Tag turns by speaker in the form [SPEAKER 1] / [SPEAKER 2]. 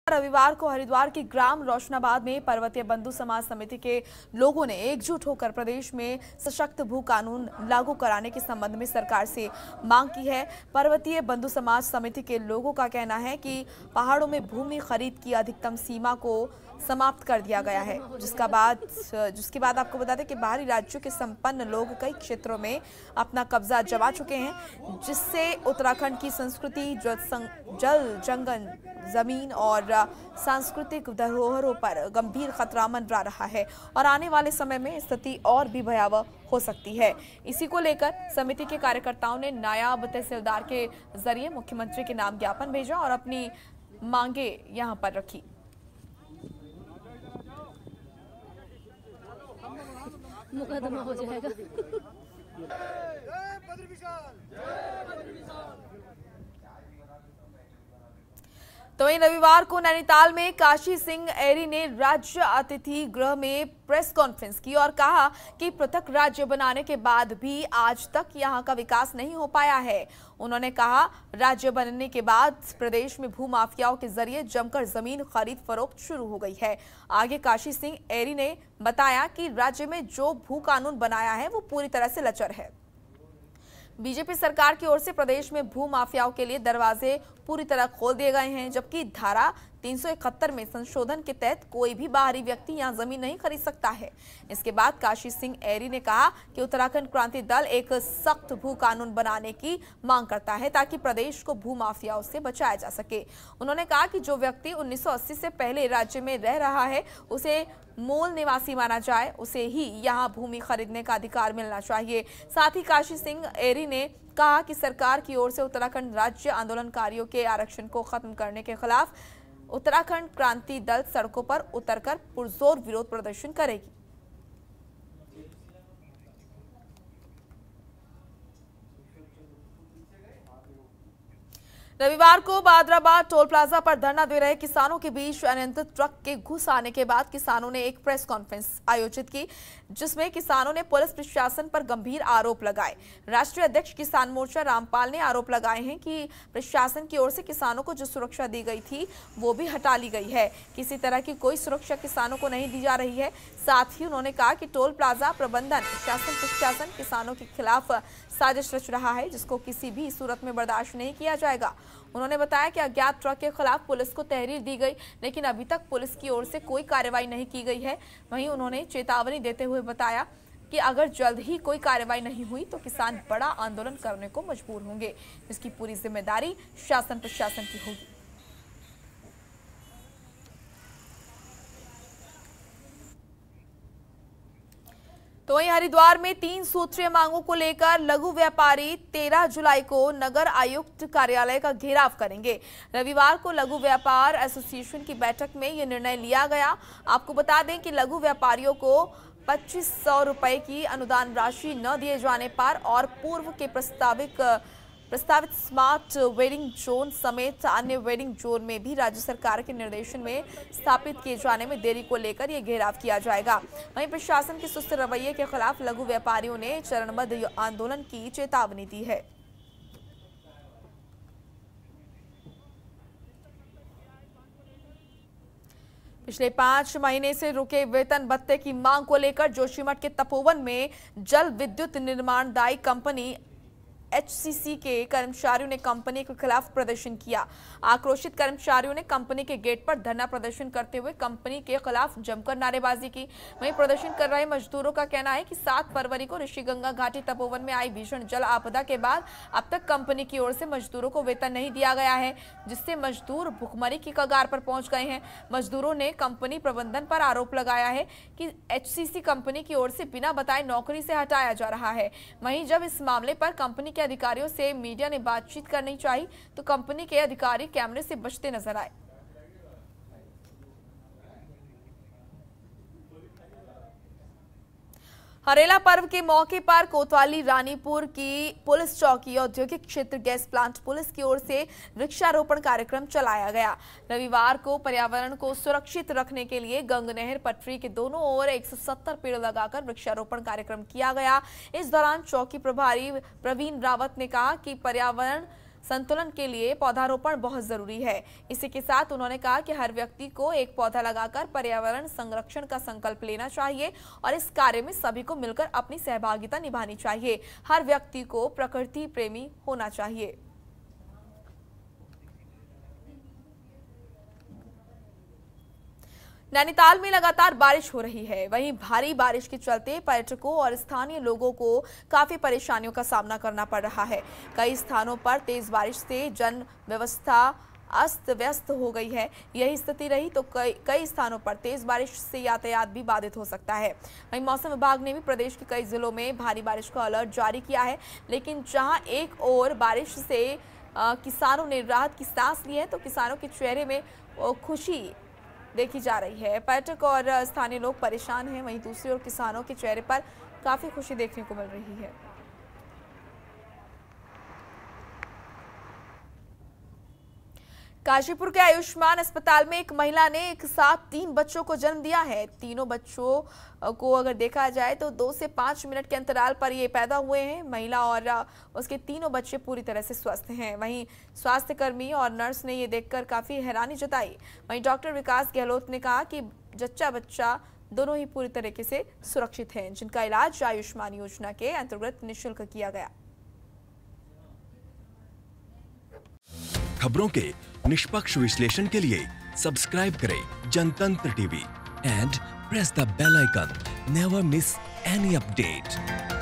[SPEAKER 1] रविवार को हरिद्वार के ग्राम रोशनाबाद में पर्वतीय बंधु समाज समिति के लोगों ने एकजुट होकर प्रदेश में सशक्त भू कानून लागू कराने के संबंध में सरकार से मांग की है। पर्वतीय बंधु समाज समिति के लोगों का कहना है कि पहाड़ों में भूमि खरीद की अधिकतम सीमा को समाप्त कर दिया गया है, जिसके बाद आपको बता दें कि बाहरी राज्यों के संपन्न लोग कई क्षेत्रों में अपना कब्जा जमा चुके हैं, जिससे उत्तराखंड की संस्कृति, जल, जंगल, जमीन और सांस्कृतिक धरोहरों पर गंभीर खतरा मंडरा रहा है और आने वाले समय में स्थिति और भी भयावह हो सकती है। इसी को लेकर समिति के कार्यकर्ताओं ने नायब तहसीलदार के जरिए मुख्यमंत्री के नाम ज्ञापन भेजा और अपनी मांगे यहां पर रखी।
[SPEAKER 2] मुकदमा हो जाएगा।
[SPEAKER 1] तो वहीं रविवार को नैनीताल में काशी सिंह एरी ने राज्य अतिथि गृह में प्रेस कॉन्फ्रेंस की और कहा कि पृथक राज्य बनाने के बाद भी आज तक यहां का विकास नहीं हो पाया है। उन्होंने कहा, राज्य बनने के बाद प्रदेश में भूमाफियाओं के जरिए जमकर जमीन खरीद फरोख्त शुरू हो गई है। आगे काशी सिंह एरी ने बताया कि राज्य में जो भू कानून बनाया है वो पूरी तरह से लचर है। बीजेपी सरकार की ओर से प्रदेश में भू माफियाओं के लिए दरवाजे पूरी तरह खोल दिए गए हैं, जबकि धारा 371 में संशोधन के तहत कोई भी बाहरी व्यक्ति यहां जमीन नहीं खरीद सकता है। इसके बाद काशी सिंह एरी ने कहा कि उत्तराखंड क्रांति दल एक सख्त भू कानून बनाने की मांग करता है ताकि प्रदेश को भू माफियाओं से बचाया जा सके। उन्होंने कहा कि जो व्यक्ति 1980 से पहले राज्य में रह रहा है उसे मूल निवासी माना जाए, उसे ही यहाँ भूमि खरीदने का अधिकार मिलना चाहिए। साथ ही काशी सिंह एरी ने कहा कि सरकार की ओर से उत्तराखंड राज्य आंदोलनकारियों के आरक्षण को खत्म करने के खिलाफ उत्तराखंड क्रांति दल सड़कों पर उतरकर पुरजोर विरोध प्रदर्शन करेगी। रविवार को बादराबाद टोल प्लाजा पर धरना दे रहे किसानों के बीच अनियंत्रित ट्रक के घुस आने के बाद किसानों ने एक प्रेस कॉन्फ्रेंस आयोजित की, जिसमें किसानों ने पुलिस प्रशासन पर गंभीर आरोप लगाए। राष्ट्रीय अध्यक्ष किसान मोर्चा रामपाल ने आरोप लगाए हैं कि प्रशासन की ओर से किसानों को जो सुरक्षा दी गई थी वो भी हटा ली गई है। किसी तरह की कोई सुरक्षा किसानों को नहीं दी जा रही है। साथ ही उन्होंने कहा कि टोल प्लाजा प्रबंधन शासन प्रशासन किसानों के खिलाफ साजिश रच रहा है, जिसको किसी भी सूरत में बर्दाश्त नहीं किया जाएगा। उन्होंने बताया कि अज्ञात ट्रक के खिलाफ पुलिस को तहरीर दी गई, लेकिन अभी तक पुलिस की ओर से कोई कार्रवाई नहीं की गई है। वहीं उन्होंने चेतावनी देते हुए बताया कि अगर जल्द ही कोई कार्रवाई नहीं हुई तो किसान बड़ा आंदोलन करने को मजबूर होंगे, जिसकी पूरी जिम्मेदारी शासन प्रशासन की होगी। तो वहीं हरिद्वार में 3 सूत्रीय मांगों को लेकर लघु व्यापारी 13 जुलाई को नगर आयुक्त कार्यालय का घेराव करेंगे। रविवार को लघु व्यापार एसोसिएशन की बैठक में यह निर्णय लिया गया। आपको बता दें कि लघु व्यापारियों को 2500 रुपए की अनुदान राशि न दिए जाने पर और पूर्व के प्रस्तावित स्मार्ट वेडिंग जोन समेत अन्य वेडिंग जोन में भी राज्य सरकार के निर्देशन में स्थापित किए जाने में देरी को लेकर यह घेराव किया जाएगा। वहीं प्रशासन के सुस्त रवैये के खिलाफ लघु व्यापारियों ने चरणबद्ध आंदोलन की चेतावनी दी है। पिछले 5 महीने से रुके वेतन भत्ते की मांग को लेकर जोशीमठ के तपोवन में जल विद्युत निर्माणदायी कंपनी एचसीसी के कर्मचारियों ने कंपनी के खिलाफ प्रदर्शन किया। आक्रोशित कर्मचारियों ने कंपनी के गेट पर धरना प्रदर्शन करते हुए कंपनी के खिलाफ जमकर नारेबाजी की। वहीं प्रदर्शन कर रहे मजदूरों का कहना है कि 7 फरवरी को ऋषिगंगा घाटी तपोवन में आई भीषण जल आपदा के बाद अब तक कंपनी की ओर से मजदूरों को वेतन नहीं दिया गया है, जिससे मजदूर भुखमरी की कगार पर पहुंच गए हैं। मजदूरों ने कंपनी प्रबंधन पर आरोप लगाया है कि एचसीसी कंपनी की ओर से बिना बताए नौकरी से हटाया जा रहा है। वहीं जब इस मामले पर कंपनी के अधिकारियों से मीडिया ने बातचीत करनी चाहिए तो कंपनी के अधिकारी कैमरे से बचते नजर आए। हरेला पर्व के मौके पर कोतवाली रानीपुर की पुलिस चौकी औद्योगिक क्षेत्र गैस प्लांट पुलिस की ओर से वृक्षारोपण कार्यक्रम चलाया गया। रविवार को पर्यावरण को सुरक्षित रखने के लिए गंगनहर पटरी के दोनों ओर 170 पेड़ लगाकर वृक्षारोपण कार्यक्रम किया गया। इस दौरान चौकी प्रभारी प्रवीण रावत ने कहा कि पर्यावरण संतुलन के लिए पौधारोपण बहुत जरूरी है। इसी के साथ उन्होंने कहा कि हर व्यक्ति को एक पौधा लगाकर पर्यावरण संरक्षण का संकल्प लेना चाहिए और इस कार्य में सभी को मिलकर अपनी सहभागिता निभानी चाहिए। हर व्यक्ति को प्रकृति प्रेमी होना चाहिए। नैनीताल में लगातार बारिश हो रही है। वहीं भारी बारिश के चलते पर्यटकों और स्थानीय लोगों को काफी परेशानियों का सामना करना पड़ रहा है। कई स्थानों पर तेज बारिश से जन व्यवस्था अस्त व्यस्त हो गई है। यही स्थिति रही तो कई स्थानों पर तेज बारिश से यातायात भी बाधित हो सकता है। वहीं मौसम विभाग ने भी प्रदेश के कई जिलों में भारी बारिश का अलर्ट जारी किया है। लेकिन जहां एक ओर बारिश से किसानों ने राहत की सांस ली है तो किसानों के चेहरे में खुशी देखी जा रही है। पर्यटक और स्थानीय लोग परेशान हैं, वहीं दूसरी ओर किसानों के चेहरे पर काफी खुशी देखने को मिल रही है। काशीपुर के आयुष्मान अस्पताल में एक महिला ने एक साथ 3 बच्चों को जन्म दिया है। तीनों बच्चों को अगर देखा जाए तो 2 से 5 मिनट के अंतराल पर ये पैदा हुए हैं। महिला और उसके तीनों बच्चे पूरी तरह से स्वस्थ हैं। वहीं स्वास्थ्यकर्मी और नर्स ने ये देखकर काफी हैरानी जताई। वहीं डॉक्टर विकास गहलोत ने कहा कि जच्चा बच्चा दोनों ही पूरी तरीके से सुरक्षित हैं, जिनका इलाज आयुष्मान योजना के अंतर्गत निःशुल्क किया गया।
[SPEAKER 3] खबरों के निष्पक्ष विश्लेषण के लिए सब्सक्राइब करें Jantantra TV and press the bell icon. Never miss any update.